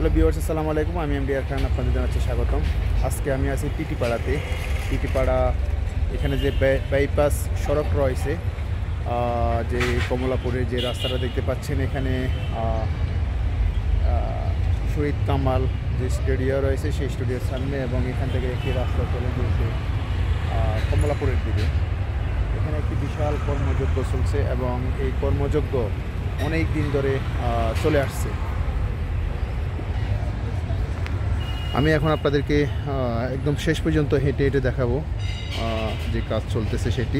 Hello viewers, আসসালামু আলাইকুম। আমি এমডিআর খান, আপনাদের জানাচ্ছি স্বাগতম। আজকে আমি আছি টিটিপাড়াতে। টিটিপাড়া এখানে যে বাইপাস সড়ক রয়েছে, যে কমলাপুরের যে রাস্তাটা দেখতে পাচ্ছেন, এখানে শহীদ কামাল যে স্টুডিও রয়েছে সেই স্টুডিওর সামনে, এবং এখান থেকে একটি রাস্তা চলে গিয়েছে কমলাপুরের দিকে। এখানে একটি বিশাল কর্মযজ্ঞ চলছে এবং এই কর্মযজ্ঞ অনেক দিন ধরে চলে আসছে। আমি এখন আপনাদেরকে একদম শেষ পর্যন্ত হেঁটে হেঁটে দেখাবো যে কাজ চলতেছে সেটি।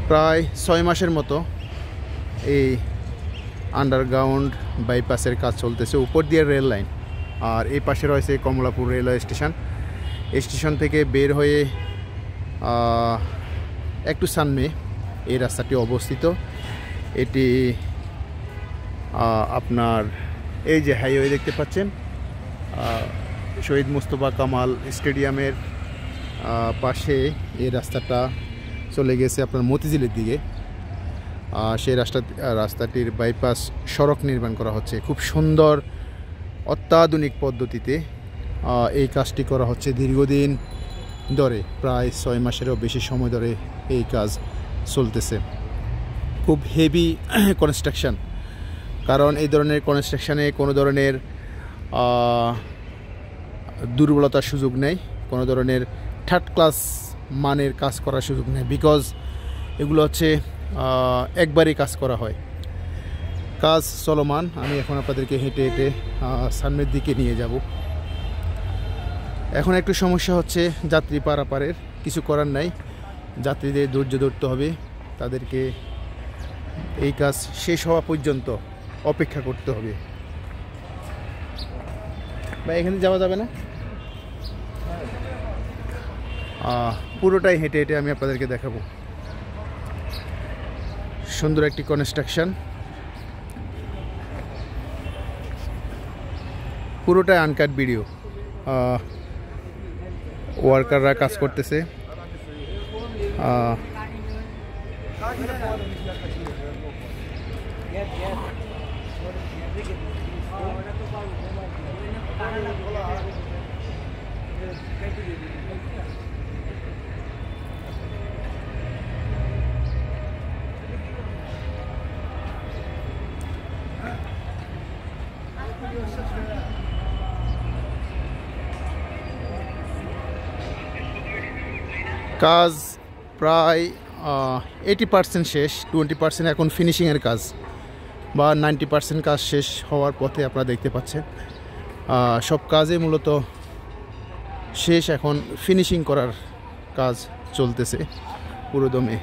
প্রায় 6 মাসের মতো এই আন্ডারগ্রাউন্ড বাইপাসের কাজ চলতেছে, উপর দিয়ে রেল লাইন, আর এই পাশে রয়েছে কমলাপুর রেলওয়ে স্টেশন। এই স্টেশন থেকে বের হয়ে একটু সামনে এই রাস্তাটি অবস্থিত। এটি আপনার এই যে হাইওয়ে দেখতে পাচ্ছেন, শহীদ মুস্তফা কামাল স্টেডিয়ামের পাশে এই রাস্তাটা চলে গেছে আপনার মতিঝিলের দিকে। সেই রাস্তাটির বাইপাস সড়ক নির্মাণ করা হচ্ছে খুব সুন্দর অত্যাধুনিক পদ্ধতিতে। এই কাজটি করা হচ্ছে দীর্ঘদিন ধরে, প্রায় 6 মাসেরও বেশি সময় ধরে এই কাজ চলতেছে। খুব হেভি কনস্ট্রাকশন, কারণ এই ধরনের কনস্ট্রাকশানে কোনো ধরনের দুর্বলতার সুযোগ নেই, কোনো ধরনের থার্ড ক্লাস মানের কাজ করার সুযোগ নেই, বিকজ এগুলো হচ্ছে একবারই কাজ করা হয়। কাজ চলমান। আমি এখন আপনাদেরকে হেঁটে হেঁটে সামনের দিকে নিয়ে যাব। এখন একটু সমস্যা হচ্ছে যাত্রী পারাপারের, কিছু করার নাই, যাত্রীদের ধৈর্য ধরতে হবে, তাদেরকে এই কাজ শেষ হওয়া পর্যন্ত অপেক্ষা করতে হবে। বা এখানে যাওয়া যাবে না, পুরোটাই হেঁটে হেঁটে আমি আপনাদেরকে দেখাবো। সুন্দর একটি কনস্ট্রাকশন, পুরোটাই আনকাট ভিডিও। ওয়ার্কাররা কাজ করতেছে। কাজ প্রায় 80% শেষ, 20% এখন ফিনিশিংয়ের কাজ, বা 90% কাজ শেষ হওয়ার পথে আপনারা দেখতে পাচ্ছেন। সব কাজে মূলত শেষ, এখন ফিনিশিং করার কাজ চলতেছে পুরোদমে।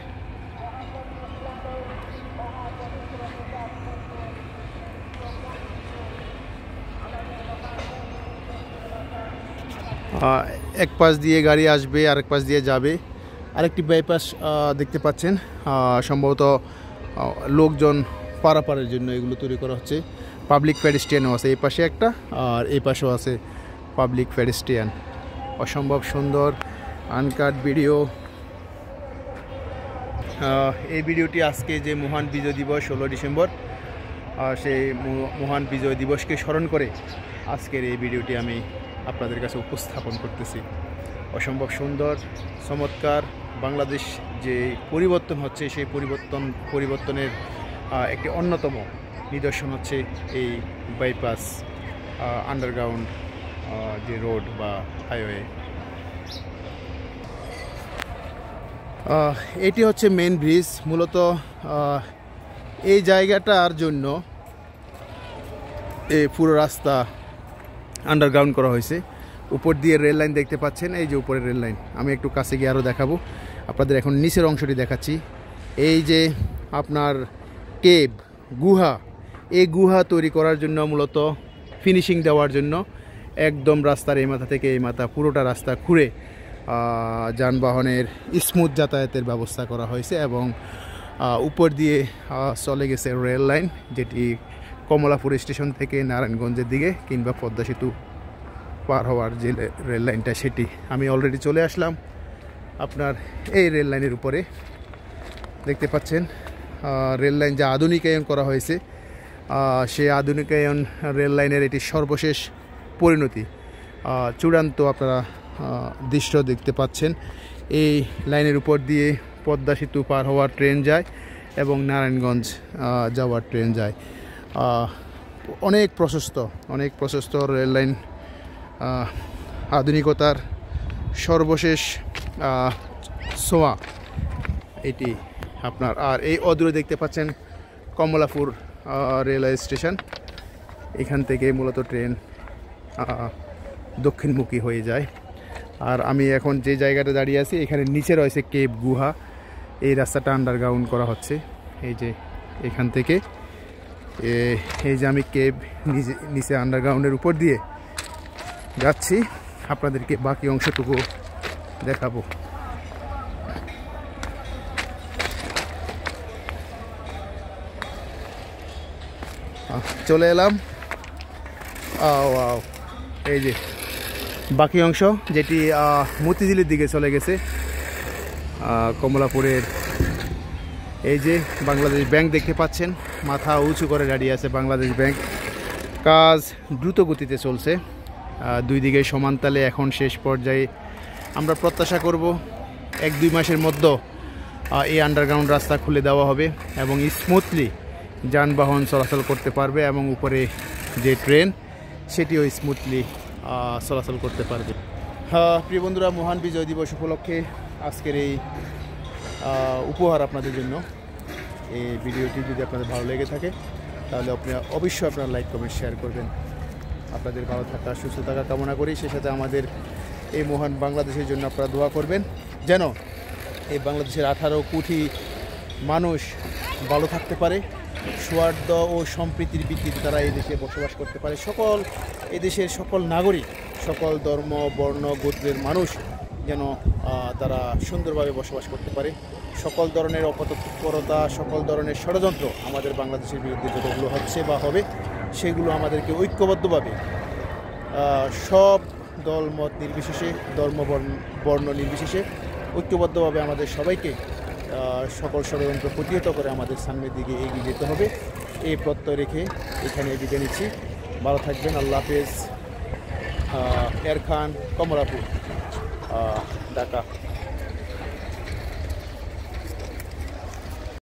এক পাশ দিয়ে গাড়ি আসবে, আরেক পাশ দিয়ে যাবে। আরেকটি বাইপাস দেখতে পাচ্ছেন, সম্ভবত লোকজন পারাপারের জন্য এগুলো তৈরি করা হচ্ছে। পাবলিক পেডেস্ট্রিয়ানও আছে, এই পাশে একটা, আর এই পাশেও আছে পাবলিক পেডেস্ট্রিয়ান। অসম্ভব সুন্দর আনকাট ভিডিও। এই ভিডিওটি আজকে যে মহান বিজয় দিবস 16 ডিসেম্বর, সেই মহান বিজয় দিবসকে স্মরণ করে আজকের এই ভিডিওটি আমি আপনাদের কাছে উপস্থাপন করতেছি। অসম্ভব সুন্দর, চমৎকার। বাংলাদেশ যে পরিবর্তন হচ্ছে, সেই পরিবর্তনের একটি অন্যতম নিদর্শন হচ্ছে এই বাইপাস আন্ডারগ্রাউন্ড যে রোড বা হাইওয়ে। এটি হচ্ছে মেন ব্রিজ। মূলত এই জায়গাটার জন্য এই পুরো রাস্তা আন্ডারগ্রাউন্ড করা হয়েছে। উপর দিয়ে রেল লাইন দেখতে পাচ্ছেন, এই যে উপরের রেল লাইন। আমি একটু কাছে গিয়ে আরও দেখাবো আপনাদের। এখন নিচের অংশটি দেখাচ্ছি। এই যে আপনার কেভ, গুহা, এই গুহা তৈরি করার জন্য, মূলত ফিনিশিং দেওয়ার জন্য একদম রাস্তার এই মাথা থেকে এই মাথা পুরোটা রাস্তা খুঁড়ে যানবাহনের স্মুথ যাতায়াতের ব্যবস্থা করা হয়েছে, এবং উপর দিয়ে চলে গেছে রেল লাইন, যেটি কমলাপুর স্টেশন থেকে নারায়ণগঞ্জের দিকে কিংবা পদ্মা সেতু পার হওয়ার যে রেল লাইনটা, সেটি আমি অলরেডি চলে আসলাম আপনার এই রেল লাইনের উপরে। দেখতে পাচ্ছেন রেল লাইন যা আধুনিকায়ন করা হয়েছে, সেই আধুনিকায়ন রেল লাইনের এটি সর্বশেষ পরিণতি, চূড়ান্ত আপনারা দৃশ্য দেখতে পাচ্ছেন। এই লাইনের উপর দিয়ে পদ্মা সেতু পার হওয়ার ট্রেন যায় এবং নারায়ণগঞ্জ যাওয়ার ট্রেন যায়। অনেক প্রশস্ত রেল লাইন, আধুনিকতার সর্বশেষ ছোঁয়া এটি আপনার। আর এই অদূরে দেখতে পাচ্ছেন কমলাপুর রেলওয়ে স্টেশন। এখান থেকে মূলত ট্রেন দক্ষিণমুখী হয়ে যায়। আর আমি এখন যে জায়গাটা দাঁড়িয়ে আছি এখানে নিচে রয়েছে কেব গুহা। এই রাস্তাটা আন্ডারগ্রাউন্ড করা হচ্ছে। এই যে এখান থেকে এই যে আমি কেব নিচে আন্ডারগ্রাউন্ডের উপর দিয়ে যাচ্ছি, আপনাদেরকে বাকি অংশটুকু দেখাবো। চলে এলাম। এই যে বাকি অংশ যেটি মতিঝিলের দিকে চলে গেছে, কমলাপুরের। এই যে বাংলাদেশ ব্যাংক দেখতে পাচ্ছেন, মাথা উঁচু করে দাঁড়িয়ে আছে বাংলাদেশ ব্যাংক। কাজ দ্রুত গতিতে চলছে, দুই দিকে সমান তালে। এখন শেষ পর্যায়ে আমরা প্রত্যাশা করব 1-2 মাসের মধ্যে এই আন্ডারগ্রাউন্ড রাস্তা খুলে দেওয়া হবে এবং স্মুথলি যানবাহন চলাচল করতে পারবে এবং উপরে যে ট্রেন সেটিও স্মুথলি চলাচল করতে পারবে। প্রিয় বন্ধুরা, মহান বিজয় দিবস উপলক্ষে আজকের এই উপহার আপনাদের জন্য। এই ভিডিওটি যদি আপনাদের ভালো লেগে থাকে তাহলে অবশ্যই আপনারা লাইক কমেন্ট শেয়ার করবেন। আপনাদের ভালো থাকা সুস্থ থাকা কামনা করি। সে সাথে আমাদের এই মহান বাংলাদেশের জন্য আপনারা দোয়া করবেন, যেন এই বাংলাদেশের 18 কোটি মানুষ ভালো থাকতে পারে, সৌহার্দ্য ও সম্প্রীতির ভিত্তিতে তারা এই দেশে বসবাস করতে পারে। এই দেশের সকল নাগরিক, সকল ধর্ম বর্ণ গোত্রের মানুষ যেন তারা সুন্দরভাবে বসবাস করতে পারে। সকল ধরনের অপতৎপরতা, সকল ধরনের ষড়যন্ত্র আমাদের বাংলাদেশের বিরুদ্ধে যতগুলো হচ্ছে বা হবে, সেগুলো আমাদেরকে ঐক্যবদ্ধভাবে সব দল মত নির্বিশেষে, ধর্ম বর্ণ নির্বিশেষে ঐক্যবদ্ধভাবে আমাদের সবাইকে সকল ষড়যন্ত্র প্রতিহত করে আমাদের সামনের দিকে এগিয়ে যেতে হবে। এই প্রত্যয় রেখে এখানে বিদায় নিচ্ছি। ভালো থাকবেন। আল্লাহ হাফেজ। এরখান, কমলাপুর, ঢাকা।